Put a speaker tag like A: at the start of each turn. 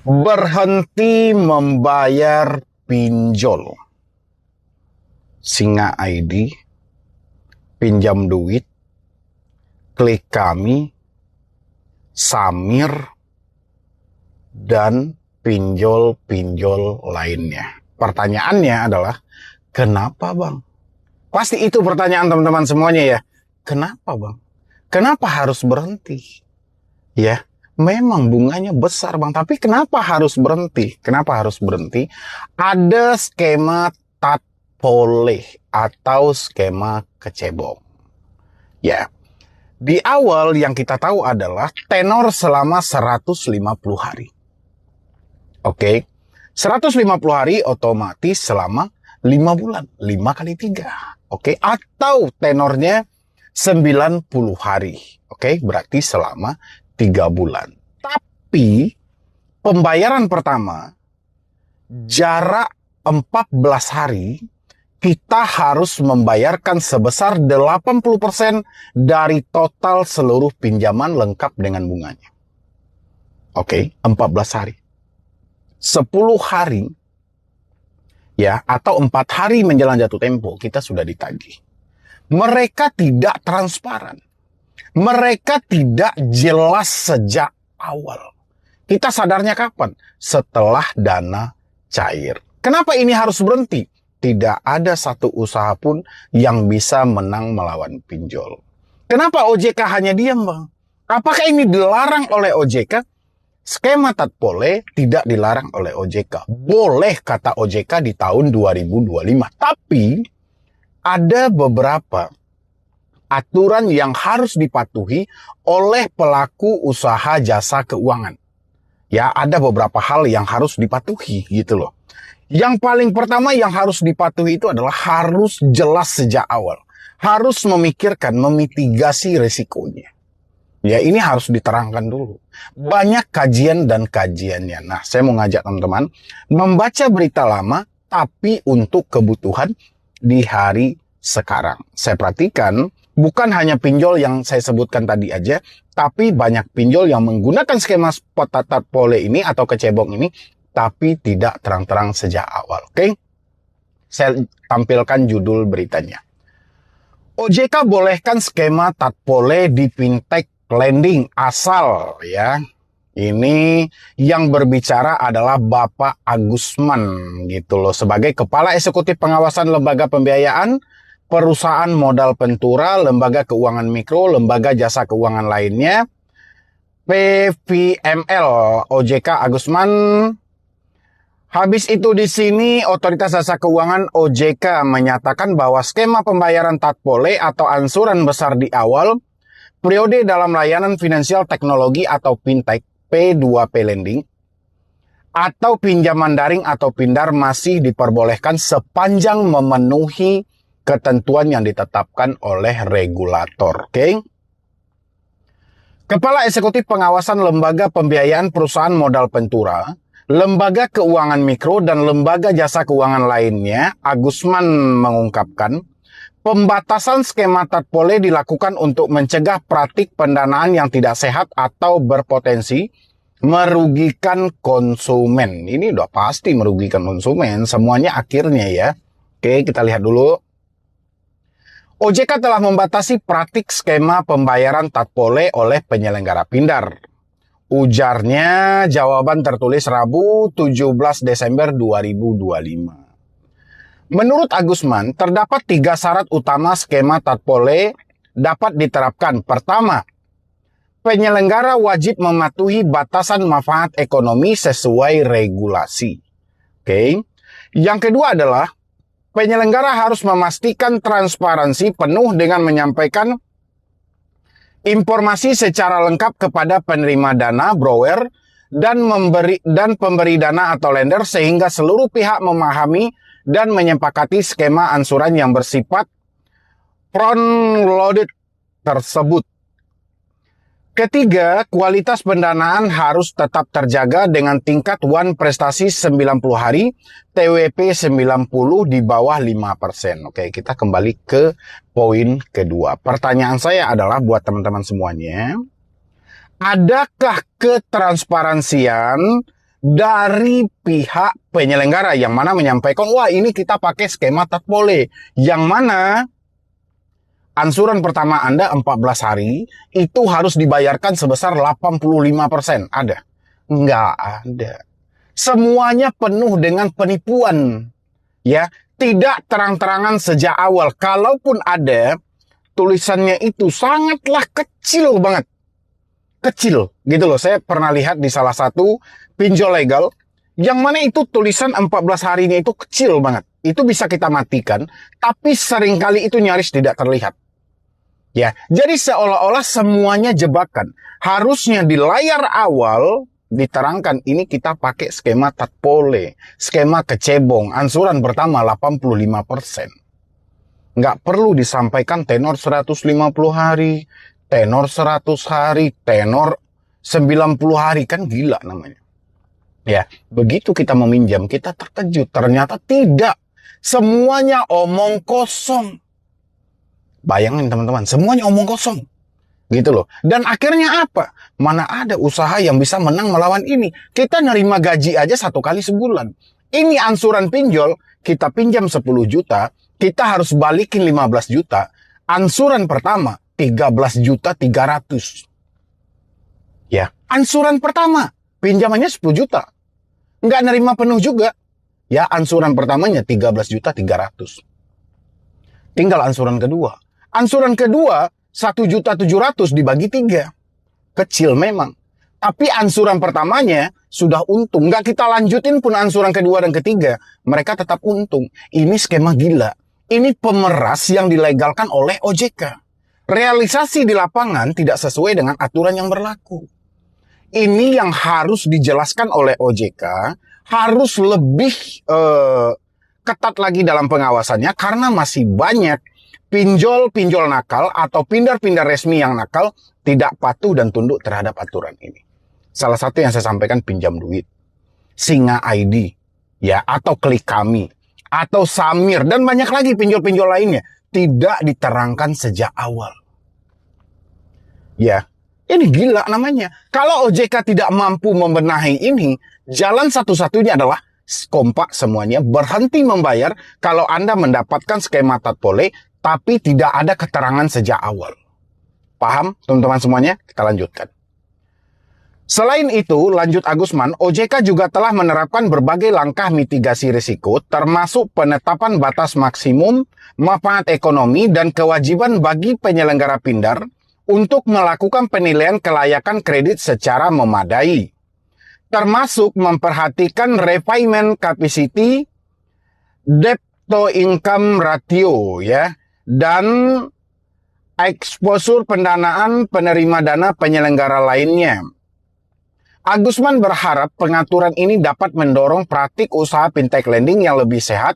A: Berhenti membayar pinjol. Singa ID, pinjam duit, klik kami, Samir, dan pinjol-pinjol lainnya. Pertanyaannya adalah, kenapa bang? Pasti itu pertanyaan teman-teman semuanya ya. Kenapa bang? Kenapa harus berhenti? Ya, memang bunganya besar bang, tapi kenapa harus berhenti? Kenapa harus berhenti? Ada skema tatpoleh atau skema kecebong. Ya, di awal yang kita tahu adalah tenor selama 150 hari. Oke, 150 hari otomatis selama 5 bulan, 5 kali 3. Oke, atau tenornya 90 hari. Oke, berarti selama 3 bulan. Tapi pembayaran pertama jarak 14 hari kita harus membayarkan sebesar 80% dari total seluruh pinjaman lengkap dengan bunganya. Oke, 14 hari. 10 hari ya, atau 4 hari menjelang jatuh tempo kita sudah ditagih. Mereka tidak transparan. Mereka tidak jelas sejak awal. Kita sadarnya kapan? Setelah dana cair. Kenapa ini harus berhenti? Tidak ada satu usaha pun yang bisa menang melawan pinjol. Kenapa OJK hanya diam, bang? Apakah ini dilarang oleh OJK? Skema tatpoleh tidak dilarang oleh OJK. Boleh kata OJK di tahun 2025. Tapi ada beberapa aturan yang harus dipatuhi oleh pelaku usaha jasa keuangan. Ya, ada beberapa hal yang harus dipatuhi gitu loh. Yang paling pertama yang harus dipatuhi itu adalah harus jelas sejak awal. Harus memikirkan, memitigasi risikonya. Ya, ini harus diterangkan dulu. Banyak kajian dan kajiannya. Nah, saya mau ngajak teman-teman membaca berita lama, tapi untuk kebutuhan di hari sekarang. Saya perhatikan, bukan hanya pinjol yang saya sebutkan tadi aja, tapi banyak pinjol yang menggunakan skema tatpoleh ini atau kecebong ini, tapi tidak terang-terang sejak awal. Oke? Saya tampilkan judul beritanya. OJK bolehkan skema tatpoleh di fintech lending asal ya. Ini yang berbicara adalah Bapak Agusman gitu loh, sebagai Kepala Eksekutif Pengawasan Lembaga Pembiayaan, Perusahaan Modal Ventura, Lembaga Keuangan Mikro, Lembaga Jasa Keuangan lainnya, PVML OJK Agusman. Habis itu di sini Otoritas Jasa Keuangan OJK menyatakan bahwa skema pembayaran tatpoleh atau ansuran besar di awal periode dalam layanan finansial teknologi atau fintech P2P lending atau pinjaman daring atau pindar masih diperbolehkan sepanjang memenuhi ketentuan yang ditetapkan oleh regulator. Oke? Kepala Eksekutif Pengawasan Lembaga Pembiayaan Perusahaan Modal Ventura, Lembaga Keuangan Mikro, dan Lembaga Jasa Keuangan lainnya, Agusman mengungkapkan, pembatasan skema tatpoleh dilakukan untuk mencegah praktik pendanaan yang tidak sehat atau berpotensi merugikan konsumen. Ini udah pasti merugikan konsumen, semuanya akhirnya ya. Oke, kita lihat dulu. OJK telah membatasi praktik skema pembayaran tatpoleh oleh penyelenggara pindar. Ujarnya jawaban tertulis Rabu 17 Desember 2025. Menurut Agusman, terdapat 3 syarat utama skema tatpoleh dapat diterapkan. Pertama, penyelenggara wajib mematuhi batasan manfaat ekonomi sesuai regulasi. Oke. Yang kedua adalah penyelenggara harus memastikan transparansi penuh dengan menyampaikan informasi secara lengkap kepada penerima dana, borrower, dan pemberi dana atau lender sehingga seluruh pihak memahami dan menyepakati skema ansuran yang bersifat front-loaded tersebut. Ketiga, kualitas pendanaan harus tetap terjaga dengan tingkat one prestasi 90 hari, TWP 90 di bawah 5%. Oke, kita kembali ke poin kedua. Pertanyaan saya adalah buat teman-teman semuanya, adakah ketransparansian dari pihak penyelenggara yang mana menyampaikan, wah ini kita pakai skema tatpole, yang mana ansuran pertama Anda 14 hari itu harus dibayarkan sebesar 85%. Ada? Nggak ada. Semuanya penuh dengan penipuan. Ya, tidak terang-terangan sejak awal. Kalaupun ada, tulisannya itu sangatlah kecil banget. Kecil, gitu loh. Saya pernah lihat di salah satu pinjol legal, yang mana itu tulisan 14 harinya itu kecil banget. Itu bisa kita matikan, tapi seringkali itu nyaris tidak terlihat. Ya, jadi seolah-olah semuanya jebakan. Harusnya di layar awal diterangkan ini kita pakai skema tatpole, skema kecebong, ansuran pertama 85%. Nggak perlu disampaikan tenor 150 hari, tenor 100 hari, tenor 90 hari, kan gila namanya. Ya, begitu kita meminjam, kita terkejut, ternyata tidak. Semuanya omong kosong. Bayangin teman-teman, semuanya omong kosong. Gitu loh. Dan akhirnya apa? Mana ada usaha yang bisa menang melawan ini? Kita nerima gaji aja 1 kali sebulan. Ini ansuran pinjol, kita pinjam 10 juta, kita harus balikin 15 juta. Ansuran pertama 13 juta 300. Ya, ansuran pertama, pinjamannya 10 juta. Nggak nerima penuh juga. Ya, ansuran pertamanya 13 juta 300. Tinggal ansuran kedua. Ansuran kedua 1.700.000 dibagi 3. Kecil memang. Tapi ansuran pertamanya sudah untung. Nggak kita lanjutin pun ansuran kedua dan ketiga. Mereka tetap untung. Ini skema gila. Ini pemeras yang dilegalkan oleh OJK. Realisasi di lapangan tidak sesuai dengan aturan yang berlaku. Ini yang harus dijelaskan oleh OJK. Harus lebih ketat lagi dalam pengawasannya. Karena masih banyak pinjol-pinjol nakal atau pindar-pindar resmi yang nakal tidak patuh dan tunduk terhadap aturan ini. Salah satu yang saya sampaikan pinjam duit, Singa ID, ya, atau Klik Kami, atau Samir, dan banyak lagi pinjol-pinjol lainnya. Tidak diterangkan sejak awal. Ya, ini gila namanya. Kalau OJK tidak mampu membenahi ini, jalan satu-satunya adalah kompak semuanya, berhenti membayar kalau Anda mendapatkan skema tatpole, tapi tidak ada keterangan sejak awal. Paham, teman-teman semuanya? Kita lanjutkan. Selain itu, lanjut Agusman, OJK juga telah menerapkan berbagai langkah mitigasi risiko, termasuk penetapan batas maksimum manfaat ekonomi dan kewajiban bagi penyelenggara pindar untuk melakukan penilaian kelayakan kredit secara memadai, termasuk memperhatikan repayment capacity, debt to income ratio, ya, dan eksposur pendanaan penerima dana penyelenggara lainnya. Agusman berharap pengaturan ini dapat mendorong praktik usaha fintech lending yang lebih sehat.